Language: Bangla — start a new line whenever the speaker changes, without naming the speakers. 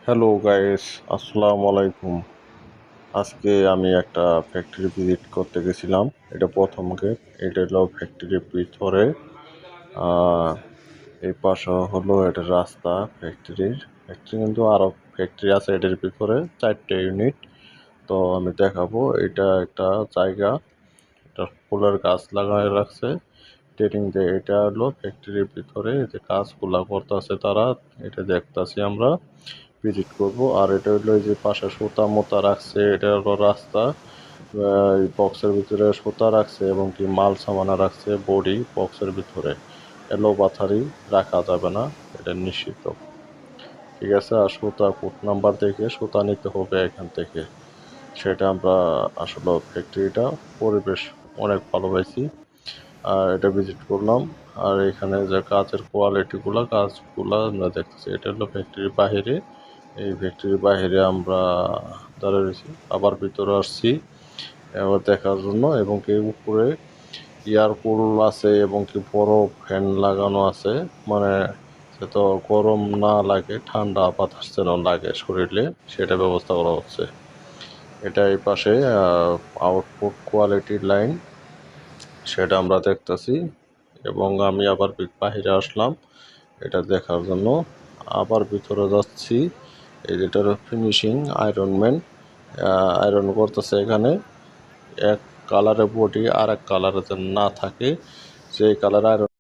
হ্যালো গাইস, আসসালামু আলাইকুম। আজকে আমি একটা ফ্যাক্টরি ভিজিট করতে গেছিলাম। এটা প্রথম গেট। এটা হলো ফ্যাক্টরির ভিতরে। আহ, এই পাশে হলো এটা রাস্তা ফ্যাক্টরি কিন্তু আরো ফ্যাক্টরি আছে এটার ভিতরে 4টে ইউনিট। তো আমি দেখাবো। এটা একটা জায়গা, এটা ফুলের গাছ লাগায় রাখছে ট্রেনিং দিয়ে। এটা হলো ফ্যাক্টরির ভিতরে যে কাজগুলা করতেছে তারা, এটা দেখতাছি আমরা, ভিজিট করব। আর এটা হলো এই যে পাশে সুতা মোতা রাখছে, এটা হলো রাস্তা। এই বক্সের ভিতরে সুতা রাখছে এবং কি মাল সামানা রাখছে বডি বক্সের ভিতরে। এলো পাথারি রাখা যাবে না, এটা নিষিদ্ধ। ঠিক আছে। আর সুতা কোড নাম্বার দেখে সুতা নিতে হবে এখান থেকে। সেটা আমরা আসলে ফ্যাক্টরিটা পরিবেশ অনেক ভালো পাইছি। আর এটা ভিজিট করলাম। আর এখানে যে কাজের কাজগুলা আমরা দেখতেছি। এটা হলো ফ্যাক্টরির বাহিরে। এই ফ্যাক্টরির বাইরে আমরা দাঁড়িয়ে রয়েছি, আবার ভিতরে আসছি এবার দেখার জন্য। এবং কি উপরে এয়ারকুল আছে এবং কি বড় ফ্যান লাগানো আছে, মানে তো গরম না লাগে, ঠান্ডা বাতাস যেন লাগে শরীরে, সেটা ব্যবস্থা করা হচ্ছে। এটা এই পাশে আউটপুট কোয়ালিটির লাইন, সেটা আমরা দেখতেছি। এবং আমি আবার বাহিরে আসলাম এটা দেখার জন্য। আবার ভিতরে যাচ্ছি। এই যেটার ফিনিশিং আয়রনম্যান আয়রন করতেছে এখানে। এক কালারের বডি আর এক কালারে যেন না থাকে, সেই কালার আয়রন